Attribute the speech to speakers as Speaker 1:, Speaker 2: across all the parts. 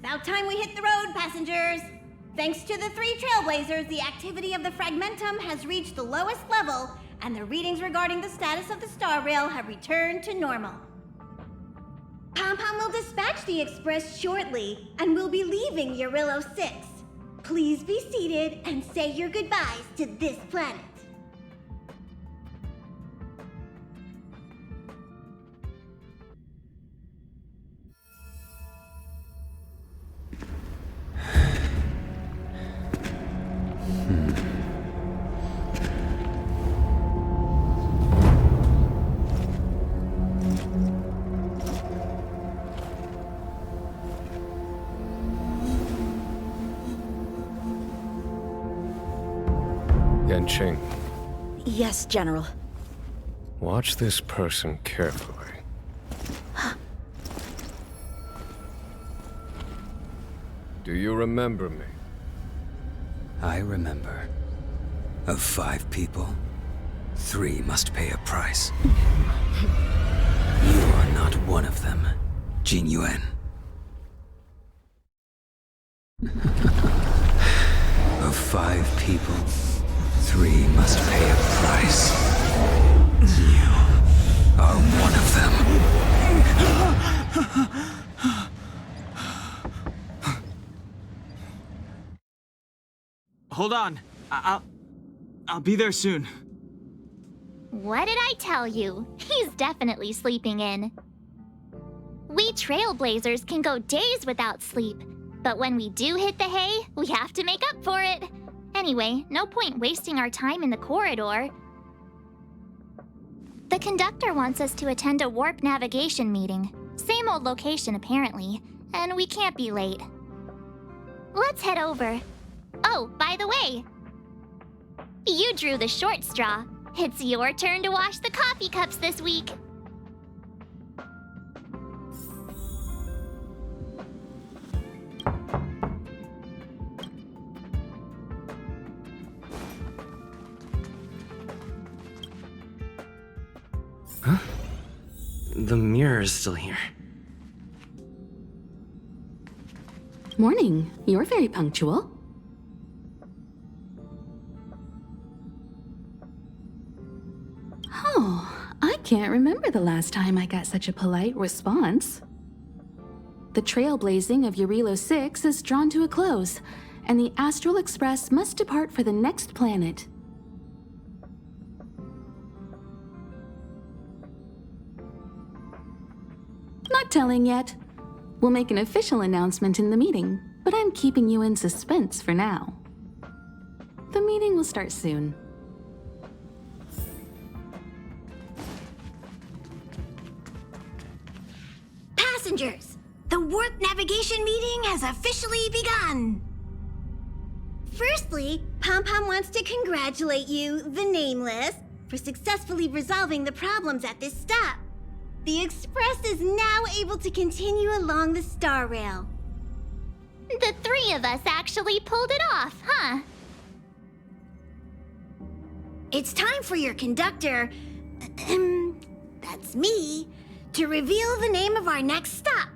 Speaker 1: about time we hit the road, passengers. Thanks to the 3 trailblazers, the activity of the fragmentum has reached the lowest level, and the readings regarding the status of the star rail have returned to normal. Pom-Pom will dispatch the express shortly, and will be leaving Eurillo 6. Please be seated and say your goodbyes to this planet.
Speaker 2: Yanqing,
Speaker 3: Yes, General.
Speaker 2: watch this person carefully. Do you remember me?
Speaker 4: I remember. Of 5 people, 3 must pay a price. You are not one of them, Jin Yuan. Of 5 people, 3 must pay a price. You are one of them.
Speaker 5: Hold on. I'll be there soon.
Speaker 6: What did I tell you? He's definitely sleeping in. We trailblazers can go days without sleep, but when we do hit the hay, we have to make up for it. Anyway, no point wasting our time in the corridor. The conductor wants us to attend a warp navigation meeting. Same old location, apparently, and we can't be late. Let's head over. Oh, by the way, you drew the short straw. It's your turn to wash the coffee cups this week.
Speaker 7: Huh? The mirror is still here.
Speaker 8: Morning. You're very punctual. Oh, I can't remember the last time I got such a polite response. The trailblazing of Eurillo 6 is drawn to a close, and the Astral Express must depart for the next planet. Not telling yet. We'll make an official announcement in the meeting, but I'm keeping you in suspense for now. The meeting will start soon.
Speaker 1: Passengers, the warp navigation meeting has officially begun. Firstly, Pom-Pom wants to congratulate you, the Nameless, for successfully resolving the problems at this stop. The Express is now able to continue along the star rail.
Speaker 6: The 3 of us actually pulled it off, huh?
Speaker 1: It's time for your conductor, that's me, to reveal the name of our next stop.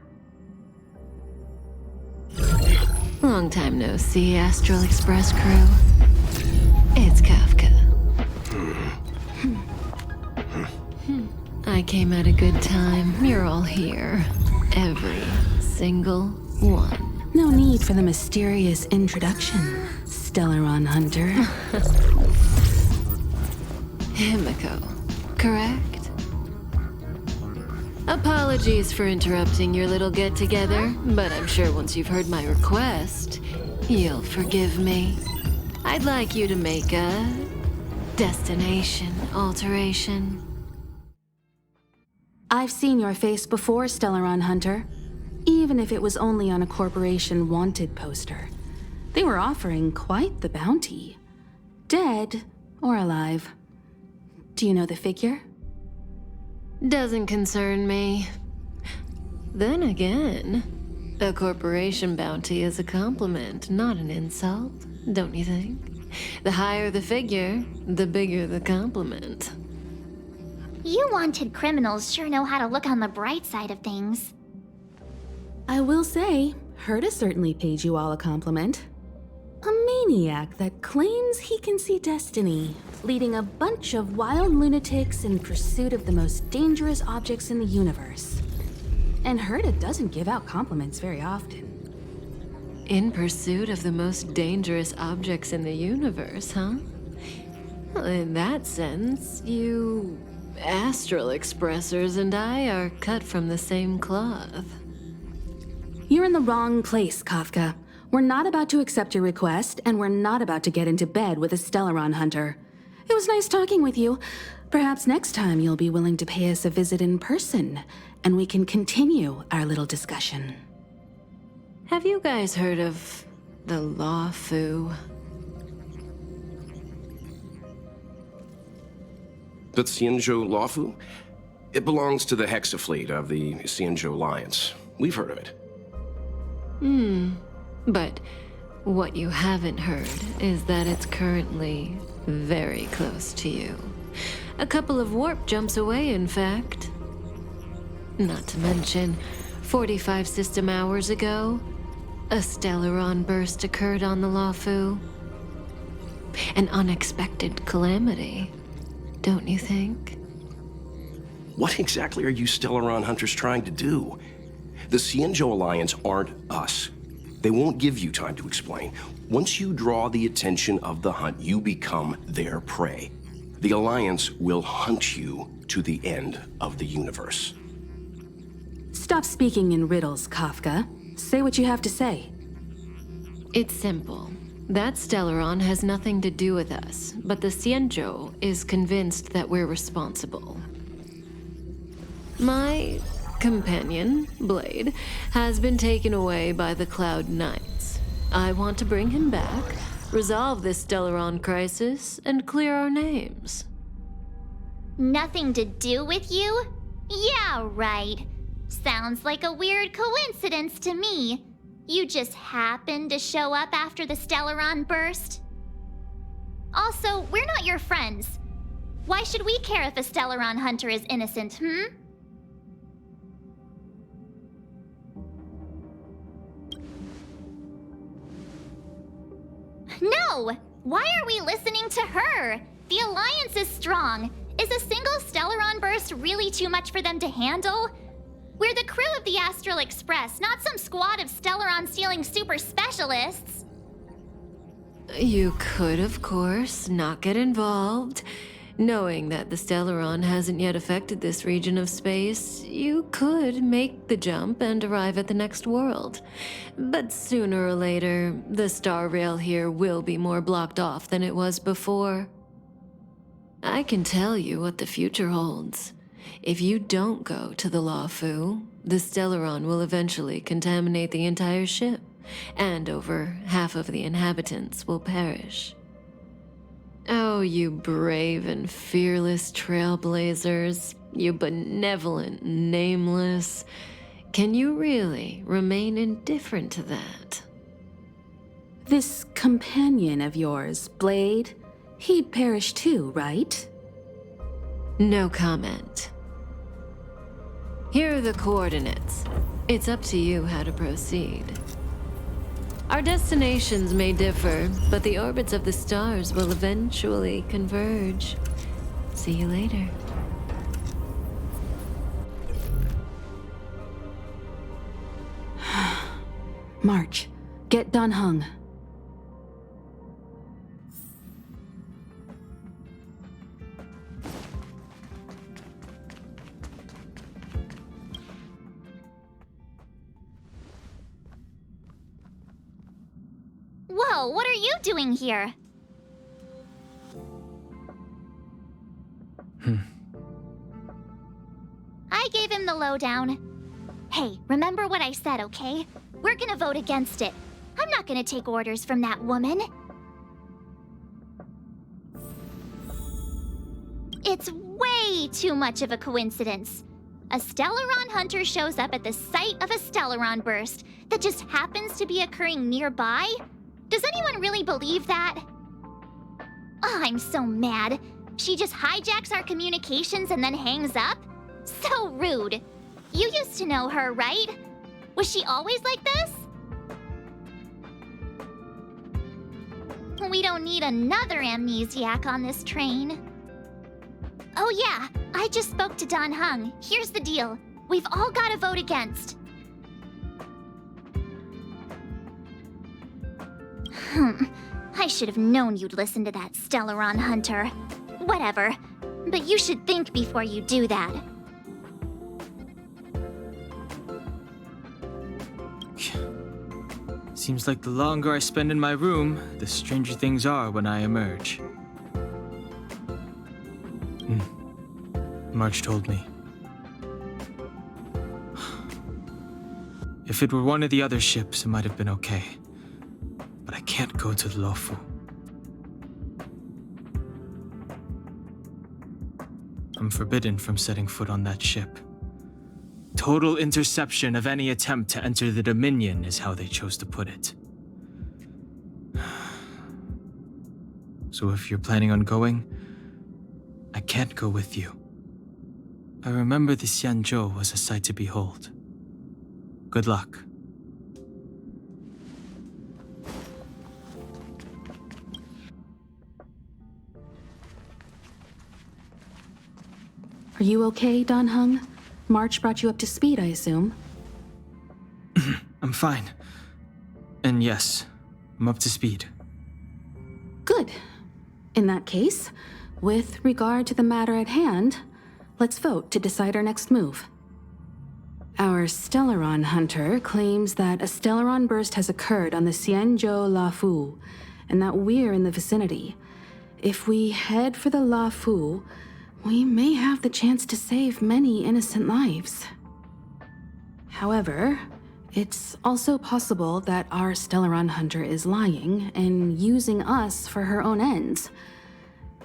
Speaker 9: Long time no see, Astral Express crew. It's Kafka. I came at a good time. You're all here. Every single one.
Speaker 8: No need for the mysterious introduction, Stellaron Hunter.
Speaker 9: Himiko, correct? Apologies for interrupting your little get-together, but I'm sure once you've heard my request, you'll forgive me. I'd like you to make a destination alteration.
Speaker 8: I've seen your face before, Stellaron Hunter. Even if it was only on a corporation wanted poster. They were offering quite the bounty. Dead or alive. Do you know the figure?
Speaker 9: Doesn't concern me. Then again, a corporation bounty is a compliment, not an insult, don't you think? The higher the figure, the bigger the compliment.
Speaker 6: You wanted criminals sure know how to look on the bright side of things.
Speaker 8: I will say, Herta certainly paid you all a compliment. A maniac that claims he can see destiny, leading a bunch of wild lunatics in pursuit of the most dangerous objects in the universe. And Herta doesn't give out compliments very often.
Speaker 9: In pursuit of the most dangerous objects in the universe, huh? Well, in that sense, you astral expressors and I are cut from the same cloth.
Speaker 8: You're in the wrong place, Kafka. We're not about to accept your request, and we're not about to get into bed with a Stellaron hunter. It was nice talking with you. Perhaps next time you'll be willing to pay us a visit in person, and we can continue our little discussion.
Speaker 9: Have you guys heard of the Law Fu?
Speaker 10: The Xianzhou Lawfu? It belongs to the Hexafleet of the Xianzhou Alliance. We've heard of it.
Speaker 9: But what you haven't heard is that it's currently very close to you. A couple of warp jumps away, in fact. Not to mention, 45 system hours ago, a Stellaron burst occurred on the Lawfu. An unexpected calamity, don't you think?
Speaker 10: What exactly are you Stellaron hunters trying to do? The Xianzhou Alliance aren't us. They won't give you time to explain. Once you draw the attention of the hunt, you become their prey. The Alliance will hunt you to the end of the universe.
Speaker 8: Stop speaking in riddles, Kafka. Say what you have to say.
Speaker 9: It's simple. That Stellaron has nothing to do with us, but the Xianzhou is convinced that we're responsible. My companion, Blade, has been taken away by the Cloud Knights. I want to bring him back, resolve this Stellaron crisis, and clear our names.
Speaker 6: Nothing to do with you? Yeah, right. Sounds like a weird coincidence to me. You just happened to show up after the Stellaron burst? Also, we're not your friends. Why should we care if a Stellaron hunter is innocent, No! Why are we listening to her? The Alliance is strong. Is a single Stellaron burst really too much for them to handle? We're the crew of the Astral Express, not some squad of Stellaron-stealing super specialists.
Speaker 9: You could, of course, not get involved. Knowing that the Stellaron hasn't yet affected this region of space, you could make the jump and arrive at the next world. But sooner or later, the star rail here will be more blocked off than it was before. I can tell you what the future holds. If you don't go to the Lawfu, the Stellaron will eventually contaminate the entire ship, and over half of the inhabitants will perish. Oh, you brave and fearless trailblazers, you benevolent nameless. Can you really remain indifferent to that?
Speaker 8: This companion of yours, Blade, he'd perish too, right?
Speaker 9: No comment. Here are the coordinates. It's up to you how to proceed. Our destinations may differ, but the orbits of the stars will eventually converge. See you later.
Speaker 8: March, get Dan Heng.
Speaker 6: Whoa, what are you doing here? I gave him the lowdown. Hey, remember what I said, okay? We're gonna vote against it. I'm not gonna take orders from that woman. It's way too much of a coincidence. A Stellaron hunter shows up at the site of a Stellaron burst that just happens to be occurring nearby? Does anyone really believe that? Oh, I'm so mad. She just hijacks our communications and then hangs up? So rude. You used to know her, right? Was she always like this? We don't need another amnesiac on this train. Oh yeah, I just spoke to Don Hung. Here's the deal. We've all got to vote against. I should have known you'd listen to that Stellaron Hunter. Whatever. But you should think before you do that.
Speaker 5: Seems like the longer I spend in my room, the stranger things are when I emerge. March told me. If it were one of the other ships, it might have been okay. But I can't go to the Lofu. I'm forbidden from setting foot on that ship. Total interception of any attempt to enter the Dominion is how they chose to put it. So if you're planning on going, I can't go with you. I remember the Xianzhou was a sight to behold. Good luck.
Speaker 8: Are you okay, Don Hung? March brought you up to speed, I assume.
Speaker 5: I'm fine. And yes, I'm up to speed.
Speaker 8: Good. In that case, with regard to the matter at hand, let's vote to decide our next move. Our Stellaron hunter claims that a Stellaron burst has occurred on the Xianzhou Lafu, and that we're in the vicinity. If we head for the Lafu, we may have the chance to save many innocent lives. However, it's also possible that our Stellaron hunter is lying and using us for her own ends.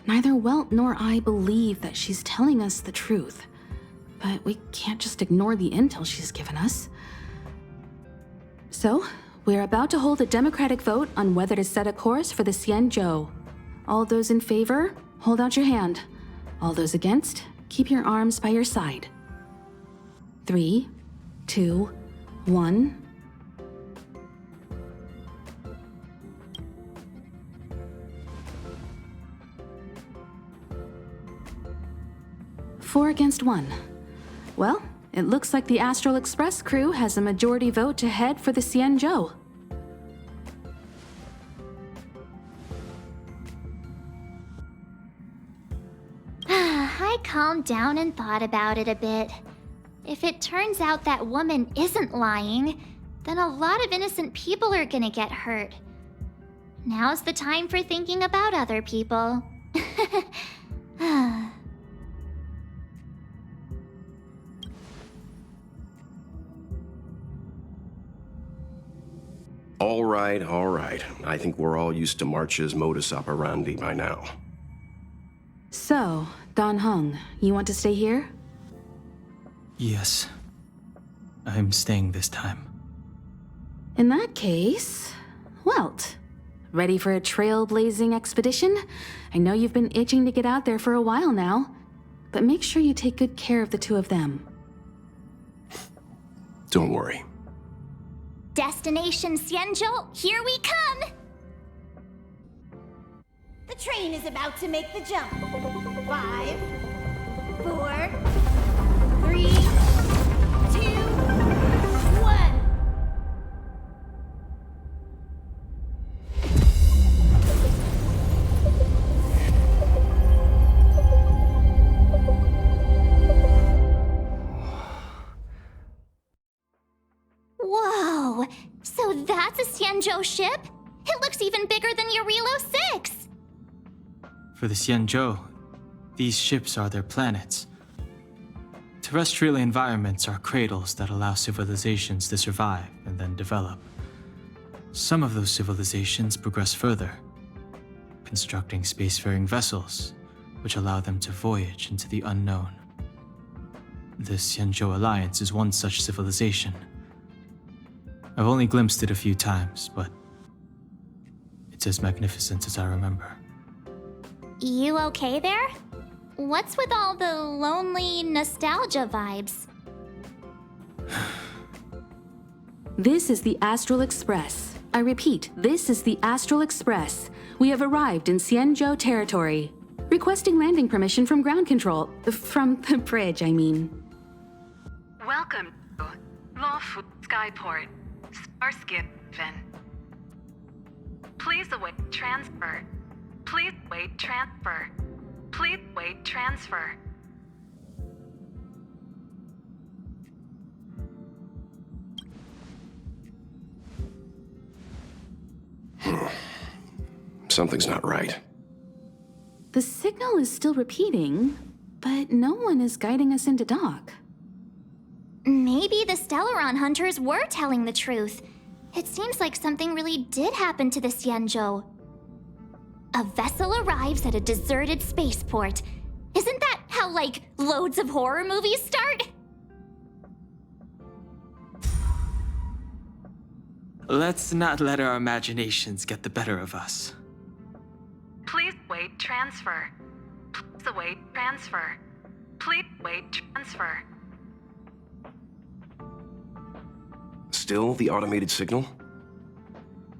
Speaker 8: Neither Welt nor I believe that she's telling us the truth, but we can't just ignore the intel she's given us. So, we're about to hold a democratic vote on whether to set a course for the Xianzhou. All those in favor, hold out your hand. All those against, keep your arms by your side. 3, 2, 1. Four against 1. Well, it looks like the Astral Express crew has a majority vote to head for the Xianzhou.
Speaker 6: I calmed down and thought about it a bit. If it turns out that woman isn't lying, then a lot of innocent people are gonna get hurt. Now's the time for thinking about other people.
Speaker 10: All right. I think we're all used to March's modus operandi by now.
Speaker 8: So, Don Hung, you want to stay here?
Speaker 5: Yes. I'm staying this time.
Speaker 8: In that case, Welt, ready for a trailblazing expedition? I know you've been itching to get out there for a while now, but make sure you take good care of the two of them.
Speaker 10: Don't worry.
Speaker 6: Destination Xianzhou, here we come!
Speaker 1: The train is about to make the jump. 5, 4, 3, 2, 1.
Speaker 6: Whoa! So that's a Xianzhou ship? It looks even bigger than Eurilo 6!
Speaker 5: For the Xianzhou, these ships are their planets. Terrestrial environments are cradles that allow civilizations to survive and then develop. Some of those civilizations progress further, constructing spacefaring vessels, which allow them to voyage into the unknown. The Xianzhou Alliance is one such civilization. I've only glimpsed it a few times, but it's as magnificent as I remember.
Speaker 6: You okay there? What's with all the lonely nostalgia vibes?
Speaker 8: This is the Astral Express. I repeat, this is the Astral Express. We have arrived in Xianzhou territory. Requesting landing permission from ground control. From the bridge, I mean.
Speaker 11: Welcome to Lawfu Skyport, Starskin. Please await transfer. Please wait transfer. Please wait transfer.
Speaker 10: Something's not right.
Speaker 8: The signal is still repeating, but no one is guiding us into dock.
Speaker 6: Maybe the Stellaron hunters were telling the truth. It seems like something really did happen to the Xianzhou. A vessel arrives at a deserted spaceport. Isn't that how, like, loads of horror movies start?
Speaker 5: Let's not let our imaginations get the better of us.
Speaker 11: Please wait transfer. Please await transfer. Please wait transfer.
Speaker 10: Still the automated signal?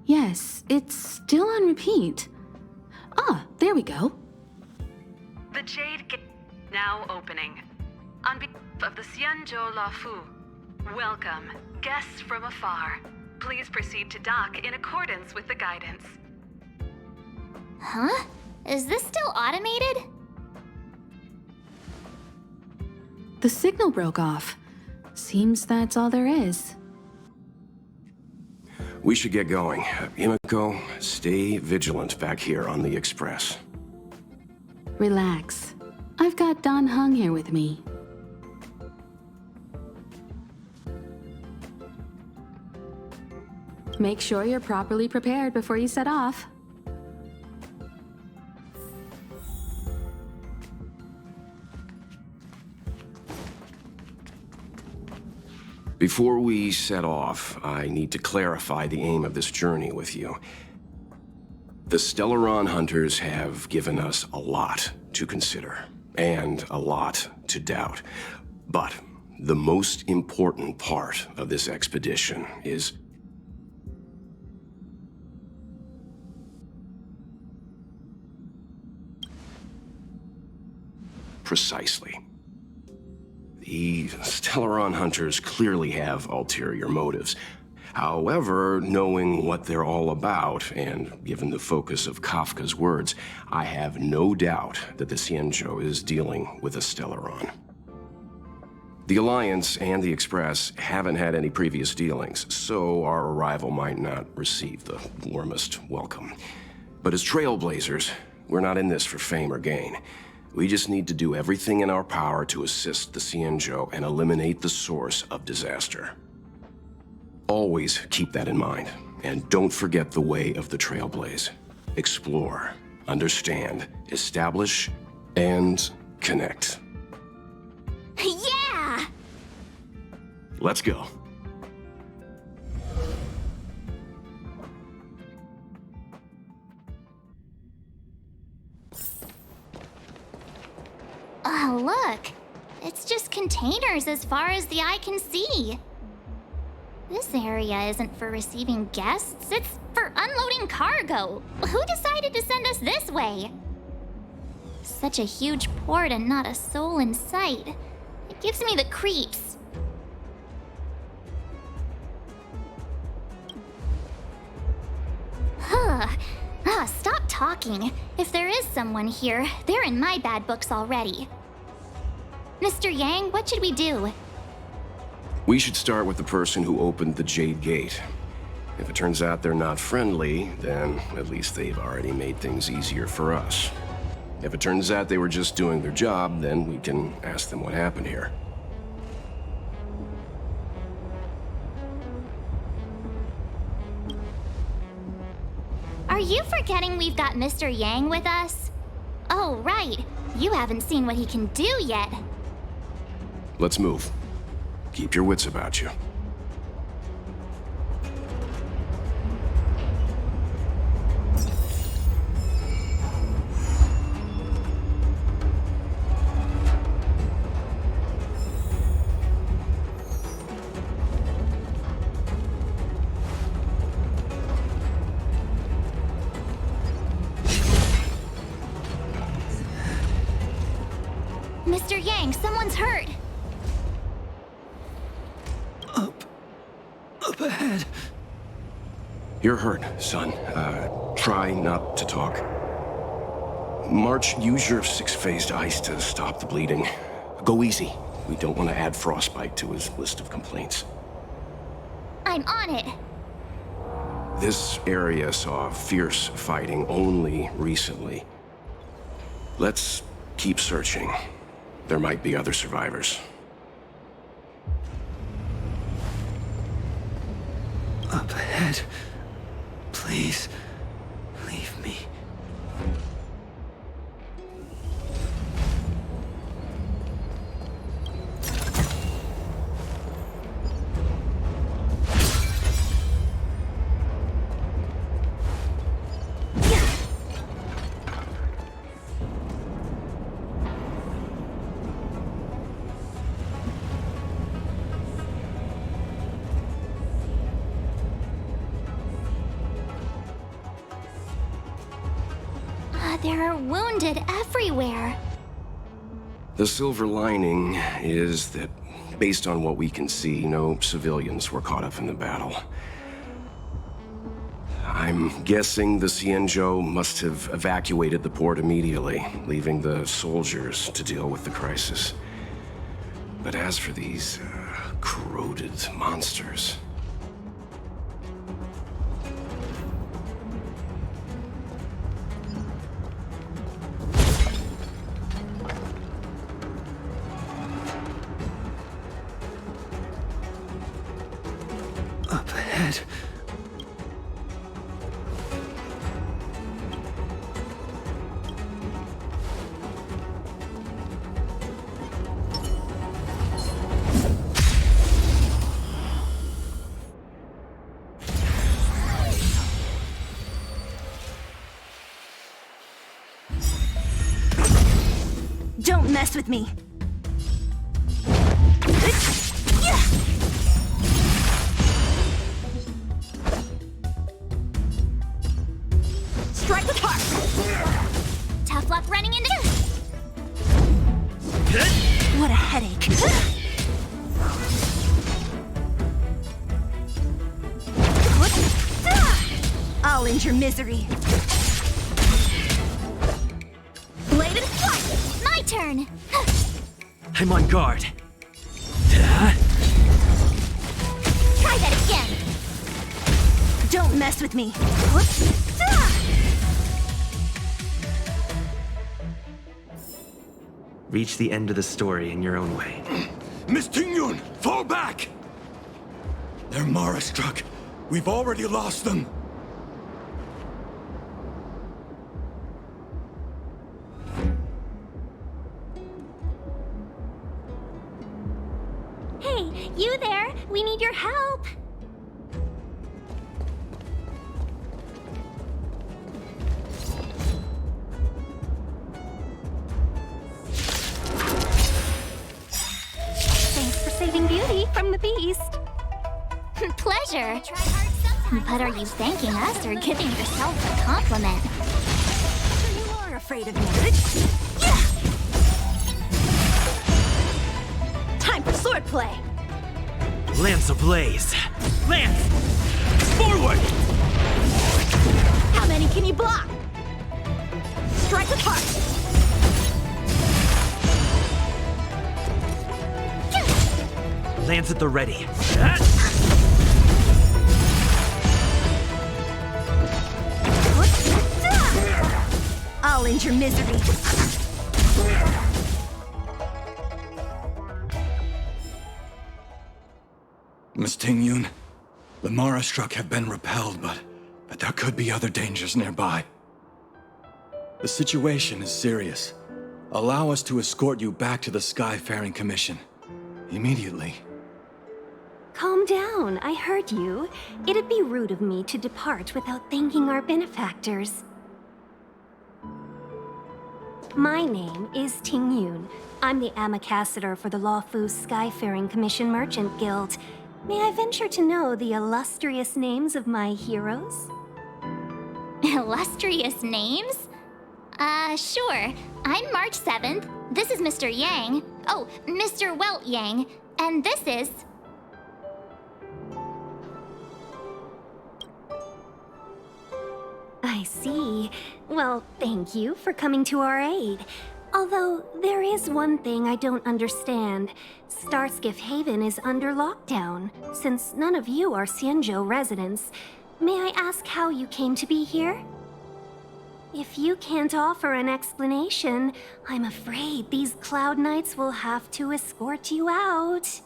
Speaker 8: Yes, it's still on repeat. Ah, there we go.
Speaker 11: The Jade Gate now opening. On behalf of the Xianzhou Lafu, welcome, guests from afar. Please proceed to dock in accordance with the guidance.
Speaker 6: Huh? Is this still automated?
Speaker 8: The signal broke off. Seems that's all there is.
Speaker 10: We should get going. Himiko, stay vigilant back here on the Express.
Speaker 8: Relax. I've got Don Hung here with me. Make sure you're properly prepared before you set off.
Speaker 10: Before we set off, I need to clarify the aim of this journey with you. The Stellaron hunters have given us a lot to consider, and a lot to doubt. But the most important part of this expedition is precisely. The Stellaron hunters clearly have ulterior motives. However, knowing what they're all about, and given the focus of Kafka's words, I have no doubt that the Xianzhou is dealing with a Stellaron. The Alliance and the Express haven't had any previous dealings, so our arrival might not receive the warmest welcome. But as trailblazers, we're not in this for fame or gain. We just need to do everything in our power to assist the Xianzhou and eliminate the source of disaster. Always keep that in mind, and don't forget the way of the Trailblaze. Explore, understand, establish, and connect.
Speaker 6: Yeah!
Speaker 10: Let's go.
Speaker 6: Oh, look. It's just containers as far as the eye can see. This area isn't for receiving guests, it's for unloading cargo. Who decided to send us this way? Such a huge port and not a soul in sight. It gives me the creeps. Stop talking. If there is someone here, they're in my bad books already. Mr. Yang, what should we do?
Speaker 10: We should start with the person who opened the Jade Gate. If it turns out they're not friendly, then at least they've already made things easier for us. If it turns out they were just doing their job, then we can ask them what happened here.
Speaker 6: Are you forgetting we've got Mr. Yang with us? Oh, right. You haven't seen what he can do yet.
Speaker 10: Let's move. Keep your wits about you.
Speaker 6: Mr. Yang, someone's hurt.
Speaker 4: Up ahead.
Speaker 10: You're hurt, son. Try not to talk. March, use your 6-phased ice to stop the bleeding. Go easy. We don't want to add frostbite to his list of complaints.
Speaker 6: I'm on it.
Speaker 10: This area saw fierce fighting only recently. Let's keep searching. There might be other survivors.
Speaker 4: Up ahead. Please, leave me.
Speaker 6: There are wounded everywhere.
Speaker 10: The silver lining is that, based on what we can see, no civilians were caught up in the battle. I'm guessing the Xianzhou must have evacuated the port immediately, leaving the soldiers to deal with the crisis. But as for these corroded monsters...
Speaker 4: Up ahead.
Speaker 3: Don't mess with me. Strike with heart.
Speaker 6: Tough luck running into...
Speaker 3: What a headache. I'll end your misery.
Speaker 6: Bladed flight! My turn!
Speaker 7: I'm on guard.
Speaker 6: Try that again!
Speaker 3: Don't mess with me.
Speaker 7: Reach the end of the story in your own way.
Speaker 12: Miss Tingyun, fall back! They're Mara struck. We've already lost them.
Speaker 6: Hey, you there! We need your help!
Speaker 3: Thanks for saving Beauty from the beast.
Speaker 6: Pleasure. But are you thanking us or giving yourself a compliment?
Speaker 3: So you are afraid of me. Time for swordplay.
Speaker 7: Lance ablaze! Lance! Forward!
Speaker 3: How many can you block? Strike with heart.
Speaker 7: Lance at the ready.
Speaker 3: I'll end your misery.
Speaker 12: Miss Tingyun, the Mara struck have been repelled, but there could be other dangers nearby. The situation is serious. Allow us to escort you back to the Skyfaring Commission. Immediately.
Speaker 13: Calm down, I heard you. It'd be rude of me to depart without thanking our benefactors. My name is Tingyun. I'm the ambassador for the Lawfu Skyfaring Commission Merchant Guild. May I venture to know the illustrious names of my heroes?
Speaker 6: Illustrious names? Sure. I'm March 7th. This is Mr. Yang. Oh, Mr. Welt Yang. And this is...
Speaker 13: I see. Well, thank you for coming to our aid. Although, there is one thing I don't understand. Starskiff Haven is under lockdown. Since none of you are Xianzhou residents, may I ask how you came to be here? If you can't offer an explanation, I'm afraid these Cloud Knights will have to escort you out.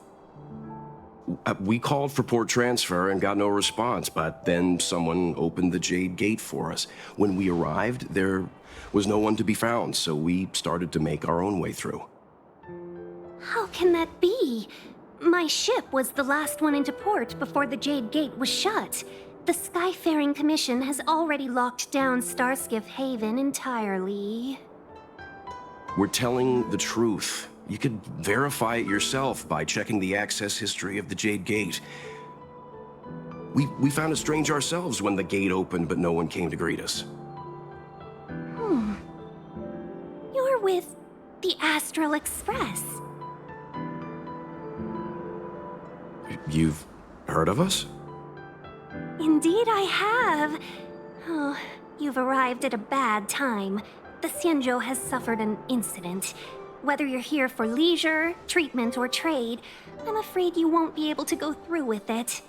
Speaker 10: We called for port transfer and got no response, but then someone opened the Jade Gate for us. When we arrived, there was no one to be found, so we started to make our own way through.
Speaker 13: How can that be? My ship was the last one into port before the Jade Gate was shut. The Skyfaring Commission has already locked down Starskiff Haven entirely.
Speaker 10: We're telling the truth. You could verify it yourself by checking the access history of the Jade Gate. We found it strange ourselves when the gate opened, but no one came to greet us.
Speaker 13: You're with the Astral Express.
Speaker 10: You've heard of us?
Speaker 13: Indeed I have. Oh, you've arrived at a bad time. The Xianzhou has suffered an incident. Whether you're here for leisure, treatment, or trade, I'm afraid you won't be able to go through with it.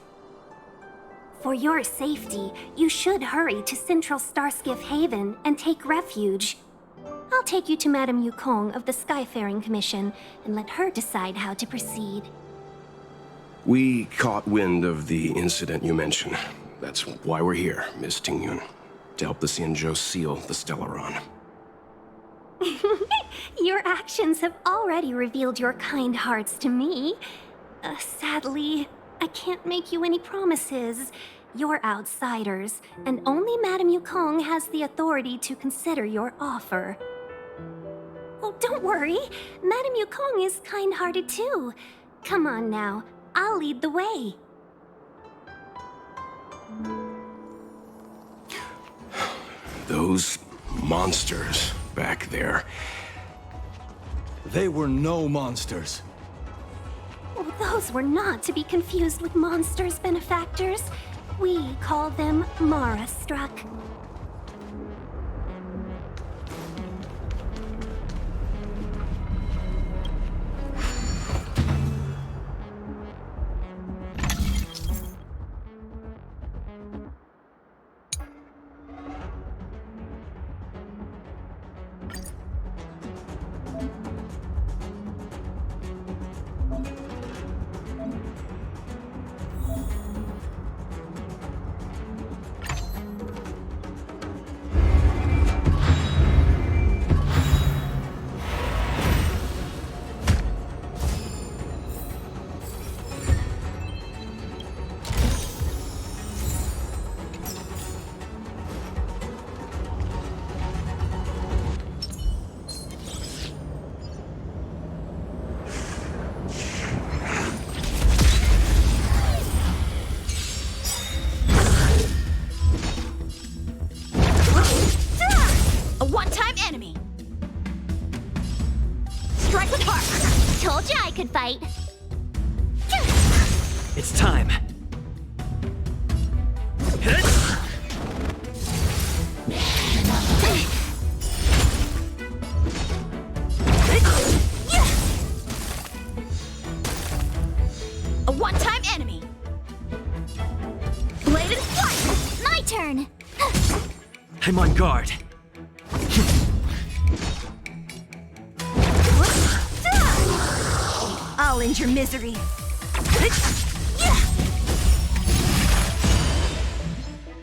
Speaker 13: For your safety, you should hurry to Central Starskiff Haven and take refuge. I'll take you to Madame Yukong of the Skyfaring Commission and let her decide how to proceed.
Speaker 10: We caught wind of the incident you mentioned. That's why we're here, Miss Tingyun, to help the Xianzhou seal the Stellaron.
Speaker 13: Your actions have already revealed your kind hearts to me. Sadly, I can't make you any promises. You're outsiders, and only Madame Yukong has the authority to consider your offer. Oh, don't worry. Madame Yukong is kind-hearted too. Come on now, I'll lead the way.
Speaker 10: Those monsters back there.
Speaker 12: They were no monsters.
Speaker 13: Oh, those were not to be confused with monsters, benefactors. We call them Mara-struck.
Speaker 6: Could fight.
Speaker 7: It's time.
Speaker 3: A one-time enemy. Bladed flight.
Speaker 6: My turn.
Speaker 7: I'm on guard.
Speaker 3: I'll end your misery.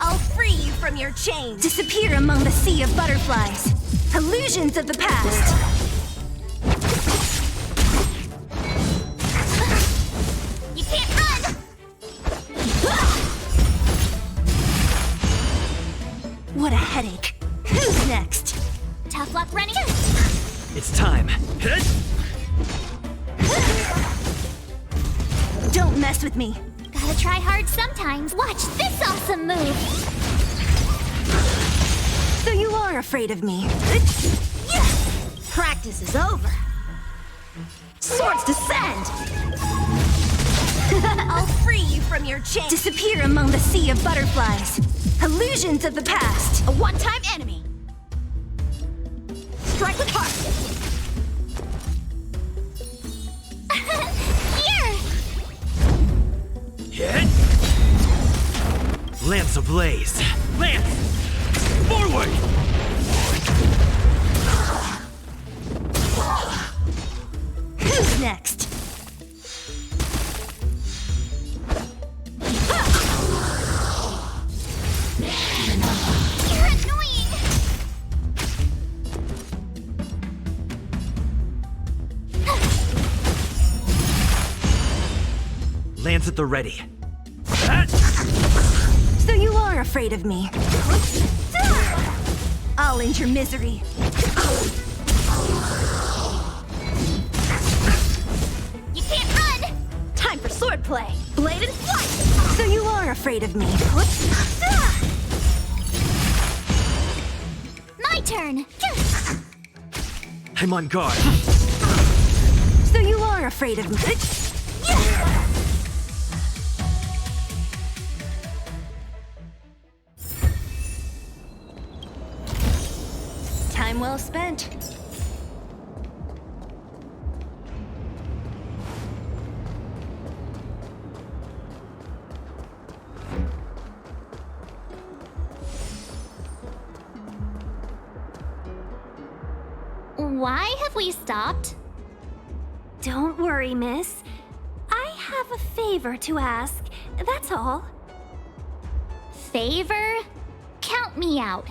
Speaker 3: I'll free you from your chains. Disappear among the sea of butterflies. Illusions of the past.
Speaker 6: You can't run!
Speaker 3: What a headache. Who's next?
Speaker 6: Tough luck running.
Speaker 7: It's time.
Speaker 3: Don't mess with me.
Speaker 6: Gotta try hard sometimes. Watch this awesome move.
Speaker 3: So you are afraid of me.
Speaker 1: Practice is over.
Speaker 3: Swords descend! I'll free you from your chain. Disappear among the sea of butterflies. Illusions of the past.
Speaker 1: A one-time enemy.
Speaker 3: Strike with heart.
Speaker 6: Here!
Speaker 7: Hit! Lance ablaze! Lance! Forward!
Speaker 3: Who's next?
Speaker 6: You're annoying!
Speaker 7: Lance at the ready.
Speaker 3: So you are afraid of me. I'll end your misery.
Speaker 6: You can't run!
Speaker 3: Time for swordplay. Blade and flight. So you are afraid of me.
Speaker 6: My turn!
Speaker 7: I'm on guard.
Speaker 3: So you are afraid of me. Time well spent.
Speaker 6: Why have we stopped?
Speaker 13: Don't worry, miss. I have a favor to ask, that's all.
Speaker 6: Favor? Count me out.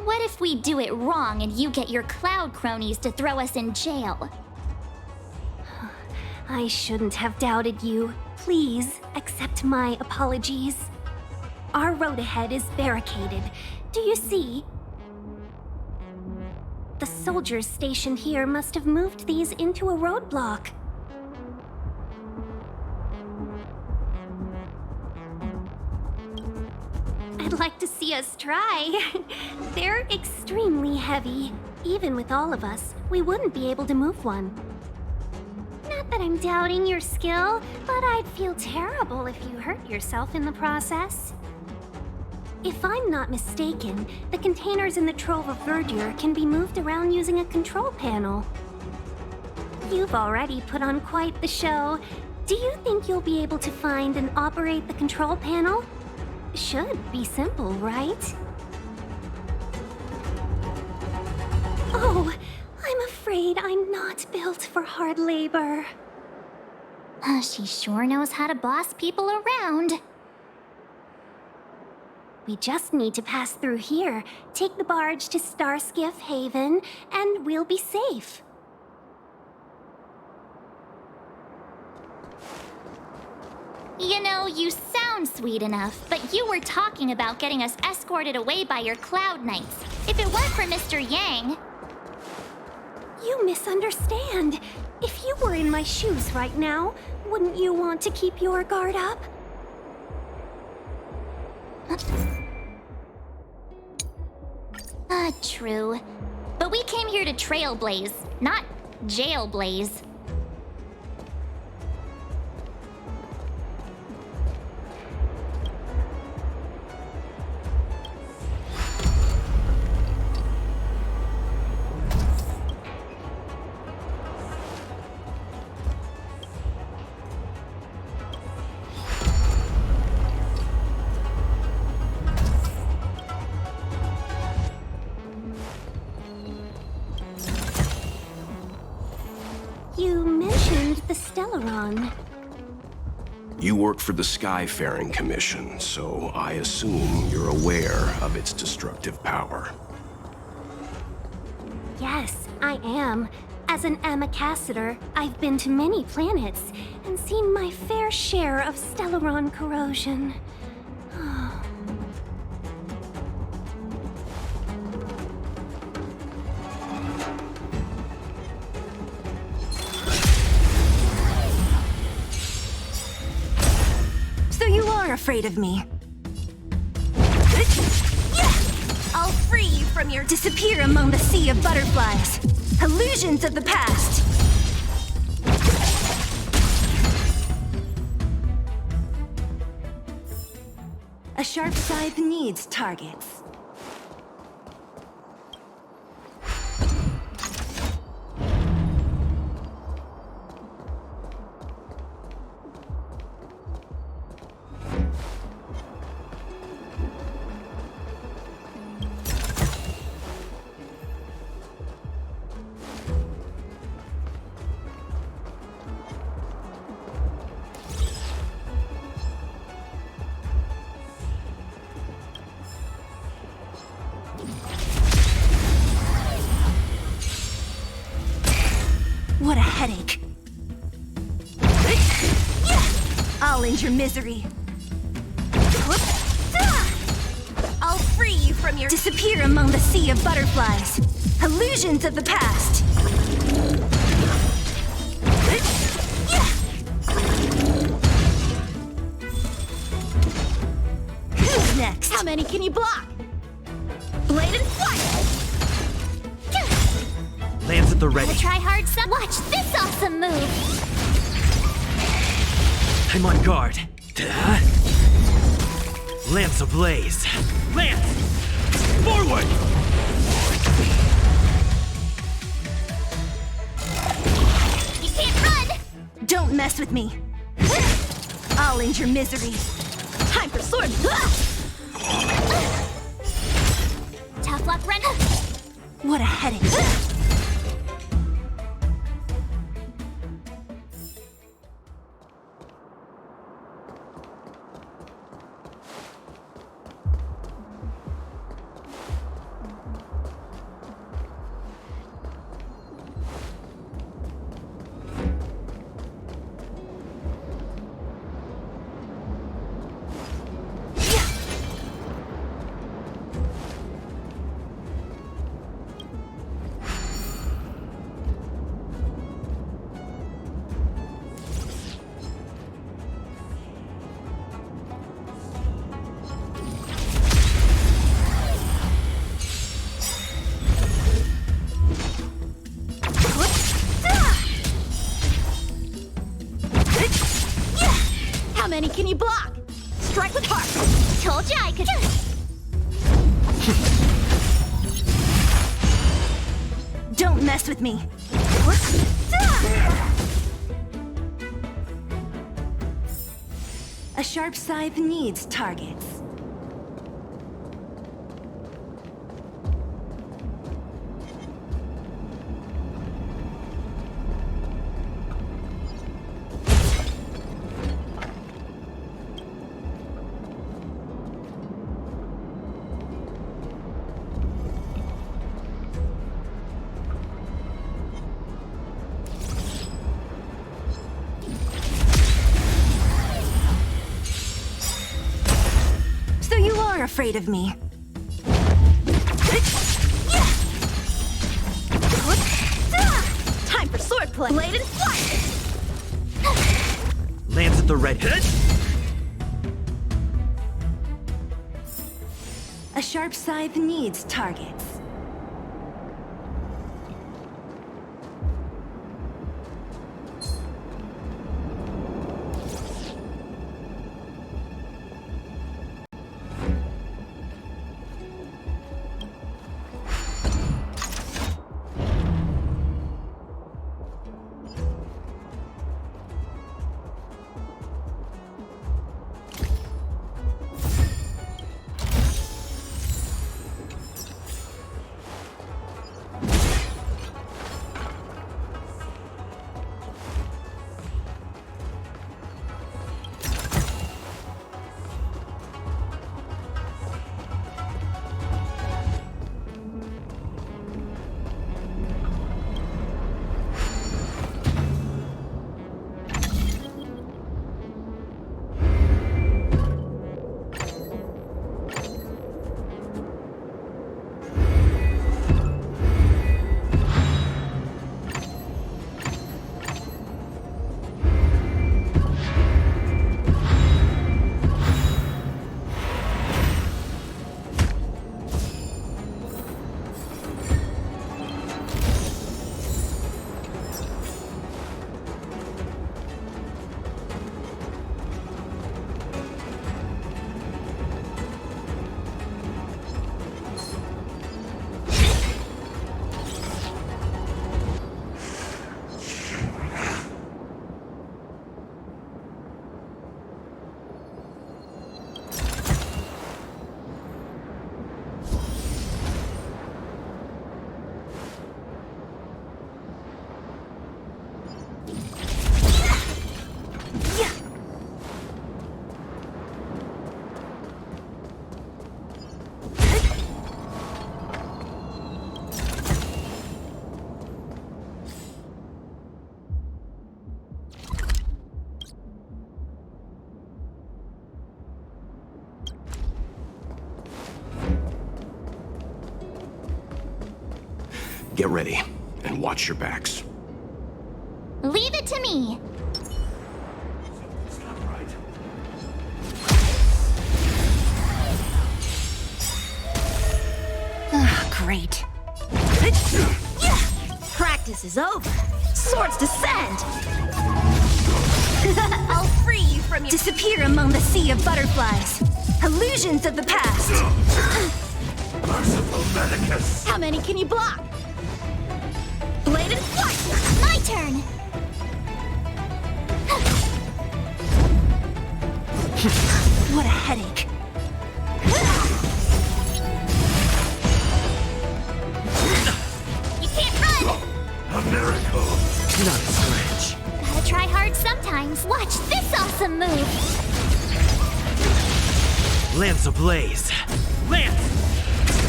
Speaker 6: What if we do it wrong and you get your cloud cronies to throw us in jail?
Speaker 13: I shouldn't have doubted you. Please accept my apologies. Our road ahead is barricaded. Do you see? The soldiers stationed here must have moved these into a roadblock. I'd like to see us try. They're extremely heavy. Even with all of us, we wouldn't be able to move one. Not that I'm doubting your skill, but I'd feel terrible if you hurt yourself in the process. If I'm not mistaken, the containers in the Trove of Verdure can be moved around using a control panel. You've already put on quite the show. Do you think you'll be able to find and operate the control panel? Should be simple, right? Oh, I'm afraid I'm not built for hard labor.
Speaker 6: She sure knows how to boss people around.
Speaker 13: We just need to pass through here, take the barge to Starskiff Haven, and we'll be safe.
Speaker 6: You know, you sound sweet enough, but you were talking about getting us escorted away by your Cloud Knights. If it weren't for Mr. Yang...
Speaker 13: You misunderstand. If you were in my shoes right now, wouldn't you want to keep your guard up?
Speaker 6: True. But we came here to trailblaze, not jailblaze.
Speaker 13: You mentioned the Stellaron.
Speaker 10: You work for the Skyfaring Commission, so I assume you're aware of its destructive power.
Speaker 13: Yes, I am. As an Amicassator, I've been to many planets and seen my fair share of Stellaron corrosion.
Speaker 3: So you are afraid of me. I'll free you from your disappear among the sea of butterflies. Illusions of the past. A sharp scythe needs targets. What a headache. I'll end your misery. I'll free you from your disappear among the sea of butterflies. Illusions of the past. Who's next? How many can you block? Blade and fire!
Speaker 7: Lance at the ready.
Speaker 6: Wanna try hard some? Watch this awesome move!
Speaker 7: I'm on guard. Lance ablaze. Lance! Forward!
Speaker 6: You can't run!
Speaker 3: Don't mess with me. I'll end your misery. Time for sword.
Speaker 6: Tough luck, run!
Speaker 3: What a headache. How many can you block? Strike with heart.
Speaker 6: Told you I could.
Speaker 3: Don't mess with me. A sharp scythe needs targets. Afraid of me. Time for swordplay. Blade and fire.
Speaker 7: Lance at the ready.
Speaker 3: A sharp scythe needs targets.
Speaker 10: Get ready, and watch your backs.
Speaker 6: Leave it to me.
Speaker 3: Great. Practice is over. Swords descend! I'll free you from your... Disappear among the sea of butterflies. Illusions of the past.
Speaker 12: Merciful Medicus!
Speaker 3: How many can you block? Bladed flight!
Speaker 6: My turn.
Speaker 3: What a headache.
Speaker 6: You can't run.
Speaker 12: A miracle!
Speaker 7: Not a stretch.
Speaker 6: Gotta try hard sometimes. Watch this awesome move.
Speaker 7: Lance ablaze. Lance!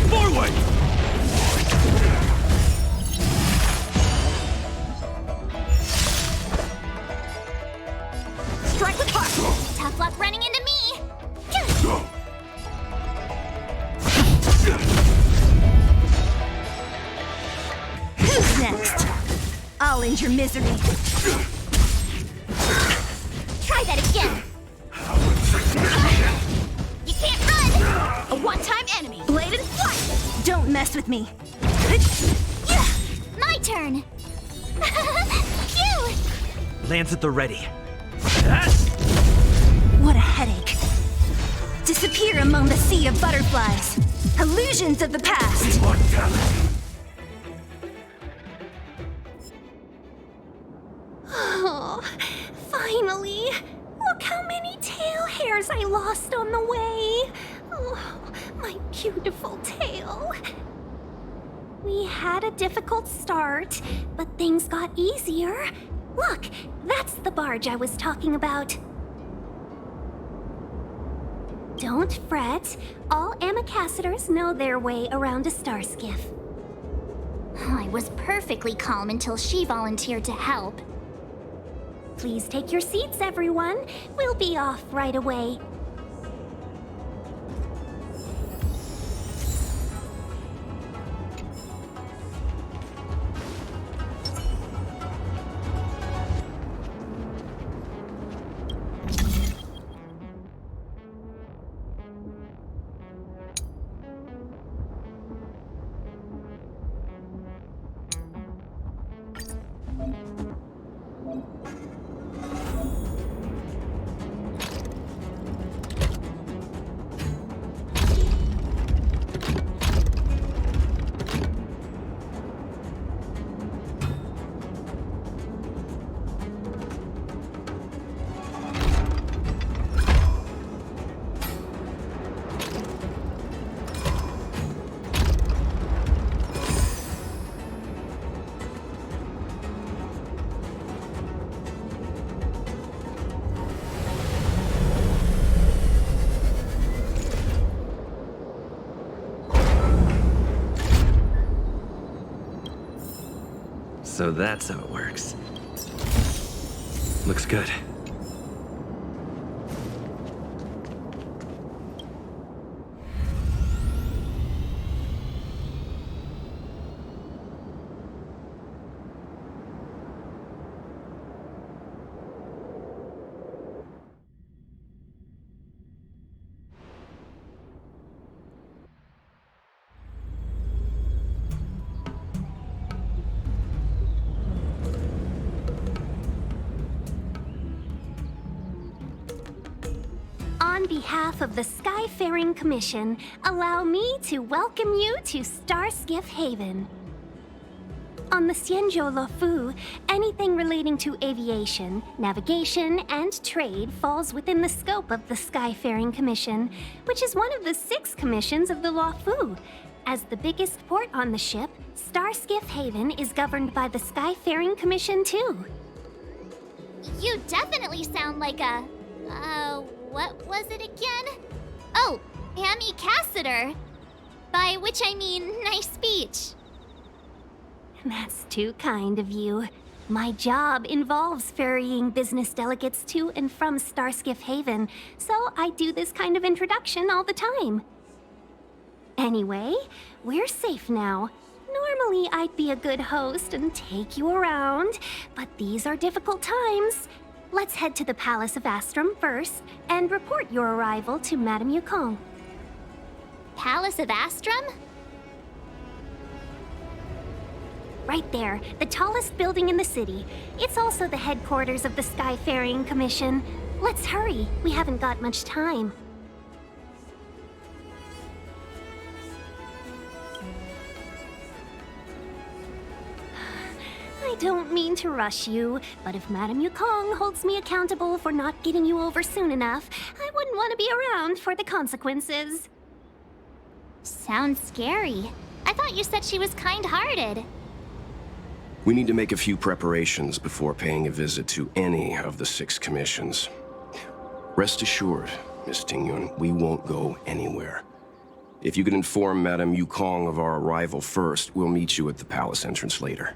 Speaker 7: Forward!
Speaker 3: Strike with heart!
Speaker 6: Tough luck running into me.
Speaker 3: Who's next? I'll end your misery.
Speaker 6: Try that again. You can't run.
Speaker 3: A one-time enemy. Bladed flight! Don't mess with me.
Speaker 6: My turn. Phew.
Speaker 7: Lance at the ready.
Speaker 3: What a headache. Disappear among the sea of butterflies. Illusions of the past. Oh, finally. Look how many tail hairs I lost on the way. Oh, my beautiful tail. We had a difficult start, but things got easier. Look, that's the barge I was talking about. Don't fret. All Amicacetors know their way around a star skiff.
Speaker 6: I was perfectly calm until she volunteered to help.
Speaker 13: Please take your seats, everyone. We'll be off right away.
Speaker 7: So that's how it works. Looks good.
Speaker 13: On behalf of the Skyfaring Commission, allow me to welcome you to Starskiff Haven. On the Xianzhou Luofu, anything relating to aviation, navigation, and trade falls within the scope of the Skyfaring Commission, which is one of the 6 commissions of the Luofu. As the biggest port on the ship, Starskiff Haven is governed by the Skyfaring Commission too.
Speaker 6: You definitely sound like a... what was it again? Oh, Amicaciter. By which I mean nice speech.
Speaker 13: That's too kind of you. My job involves ferrying business delegates to and from Starskiff Haven, so I do this kind of introduction all the time. Anyway, we're safe now. Normally, I'd be a good host and take you around, but these are difficult times. Let's head to the Palace of Astrum first and report your arrival to Madame Yukong.
Speaker 6: Palace of Astrum?
Speaker 13: Right there, the tallest building in the city. It's also the headquarters of the Skyfaring Commission. Let's hurry, we haven't got much time. I don't mean to rush you, but if Madame Yukong holds me accountable for not getting you over soon enough, I wouldn't want to be around for the consequences.
Speaker 6: Sounds scary. I thought you said she was kind-hearted.
Speaker 10: We need to make a few preparations before paying a visit to any of the 6 commissions. Rest assured, Miss Tingyun, we won't go anywhere. If you could inform Madame Yukong of our arrival first, we'll meet you at the palace entrance later.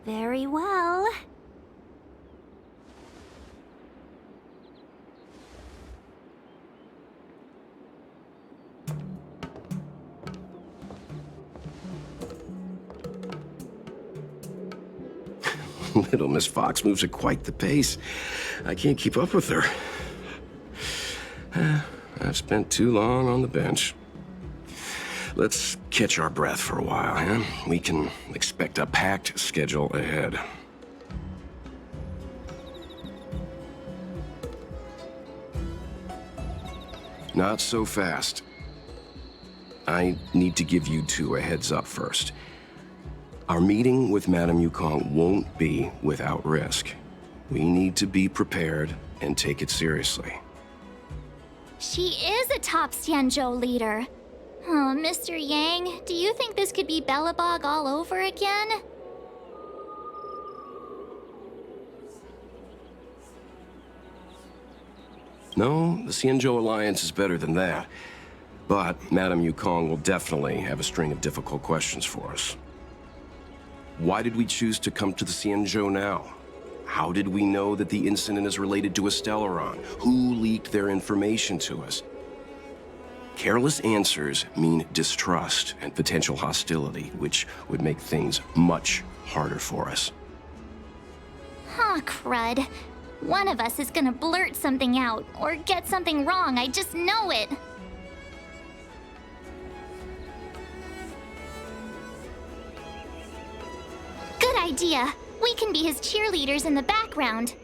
Speaker 13: Very well.
Speaker 10: Little Miss Fox moves at quite the pace. I can't keep up with her. I've spent too long on the bench. Let's catch our breath for a while, huh? We can expect a packed schedule ahead. Not so fast. I need to give you two a heads up first. Our meeting with Madame Yukong won't be without risk. We need to be prepared and take it seriously.
Speaker 6: She is a top Xianzhou leader. Oh, Mr. Yang, do you think this could be Bellabog all over again?
Speaker 10: No, the Xianzhou Alliance is better than that. But Madame Yukong will definitely have a string of difficult questions for us. Why did we choose to come to the Xianzhou now? How did we know that the incident is related to Stellaron? Who leaked their information to us? Careless answers mean distrust and potential hostility, which would make things much harder for us.
Speaker 6: Huh, crud. One of us is gonna blurt something out, or get something wrong, I just know it. Good idea. We can be his cheerleaders in the background.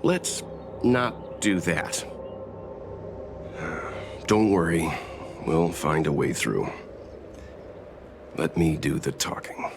Speaker 10: Let's not do that. Don't worry, we'll find a way through. Let me do the talking.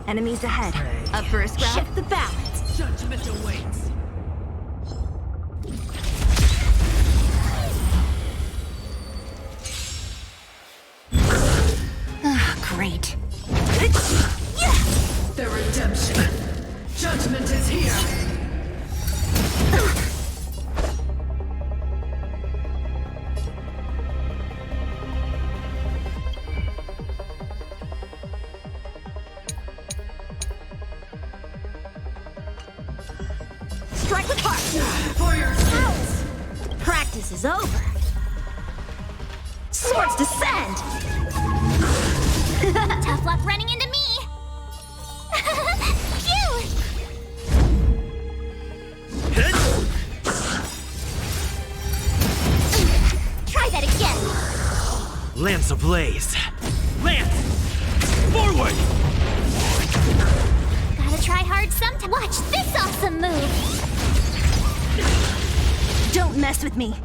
Speaker 14: Enemies ahead. Up for a scrap?
Speaker 1: Shift the balance.
Speaker 14: Judgment awaits.
Speaker 1: Great.
Speaker 14: The redemption. Judgment is here.
Speaker 1: Strike with heart.
Speaker 14: For your sins.
Speaker 1: Practice is over. Swords descend.
Speaker 6: Tough luck running into me! Phew! Try that again!
Speaker 7: Lance ablaze! Lance! Forward!
Speaker 6: Gotta try hard sometime. Watch this awesome move!
Speaker 1: Don't mess with me.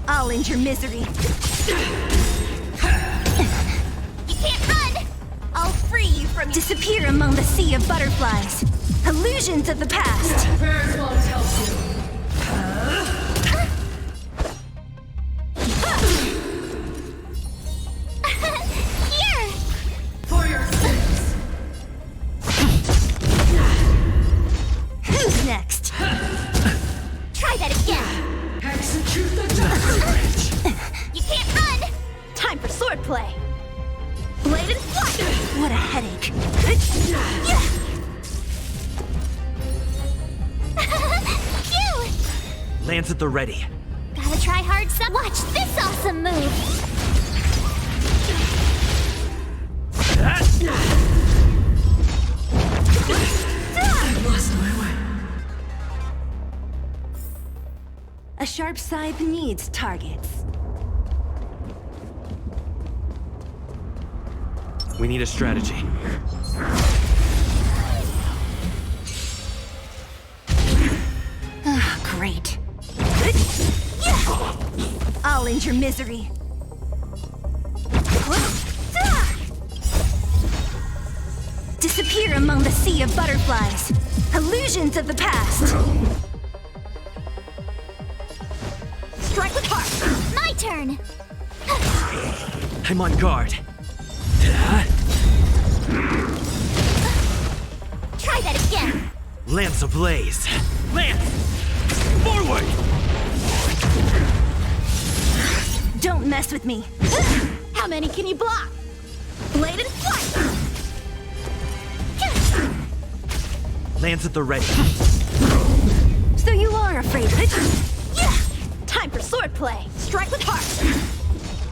Speaker 1: I'll end your misery.
Speaker 6: You can't run!
Speaker 1: I'll free you from disappear among the sea of butterflies. Illusions of the past.
Speaker 14: Prayers won't help you.
Speaker 6: Here!
Speaker 14: For your sins.
Speaker 1: Who's next?
Speaker 6: Try that again!
Speaker 14: Execute the death.
Speaker 6: You can't run!
Speaker 1: Time for swordplay. Blade and flight. What a headache.
Speaker 6: Phew!
Speaker 7: Lance at the ready.
Speaker 6: Gotta try hard some. Watch this awesome move!
Speaker 14: I've lost my way.
Speaker 1: A sharp scythe needs targets.
Speaker 7: We need a strategy.
Speaker 1: Great. I'll end your misery. Disappear among the sea of butterflies. Illusions of the past. Strike with heart.
Speaker 6: My turn!
Speaker 7: I'm on guard.
Speaker 6: Try that again!
Speaker 7: Lance ablaze. Lance! Forward!
Speaker 1: Don't mess with me. How many can you block? Blade and flight.
Speaker 7: Lance at the ready.
Speaker 1: So you are afraid of it? Time for swordplay. Strike with heart.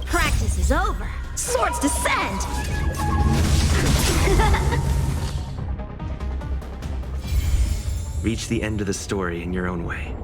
Speaker 1: Practice is over. Swords descend.
Speaker 7: Reach the end of the story in your own way.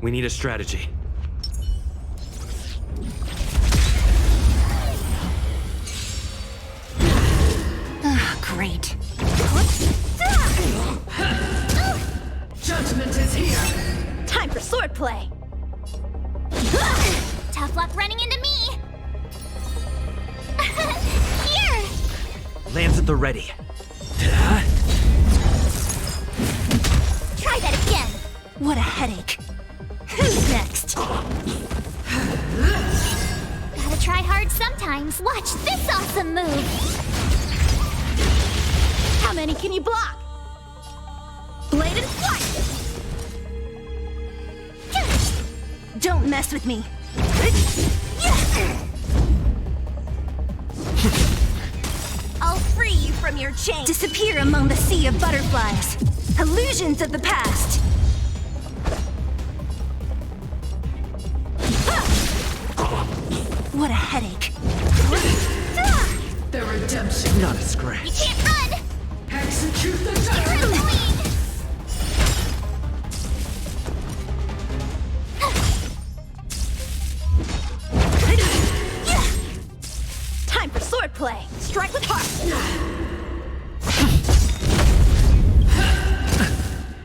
Speaker 7: We need a strategy.
Speaker 1: Great.
Speaker 14: Judgment is here.
Speaker 1: Time for swordplay.
Speaker 6: Tough luck running into me. Here.
Speaker 7: Lance at the ready.
Speaker 1: Try that again. What a headache. Who's next?
Speaker 6: Gotta try hard sometimes. Watch this awesome move.
Speaker 1: How many can you block? Blade and flight! Don't mess with me. I'll free you from your chain. Disappear among the sea of butterflies. Illusions of the past. What a headache.
Speaker 14: The redemption.
Speaker 7: Not a scratch.
Speaker 6: You can't run.
Speaker 14: Execute the
Speaker 6: You're
Speaker 14: judgment.
Speaker 6: annoying.
Speaker 1: Time for swordplay. Strike with heart.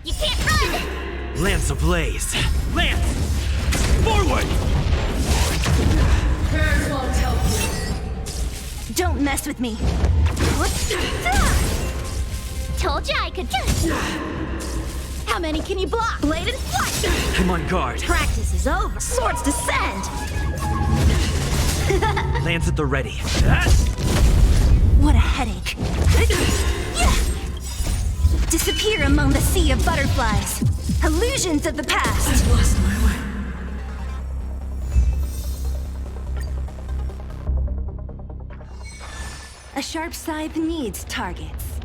Speaker 6: You can't run.
Speaker 7: Lance ablaze. Lance! Forward!
Speaker 14: Prayers won't help you.
Speaker 1: Don't mess with me.
Speaker 6: Told you I could.
Speaker 1: How many can you block? Blade and flight.
Speaker 7: I'm on guard.
Speaker 1: Practice is over. Swords descend.
Speaker 7: Lance at the ready.
Speaker 1: What a headache. Disappear among the sea of butterflies. Illusions of the past.
Speaker 14: I've lost my way.
Speaker 1: A sharp scythe needs targets.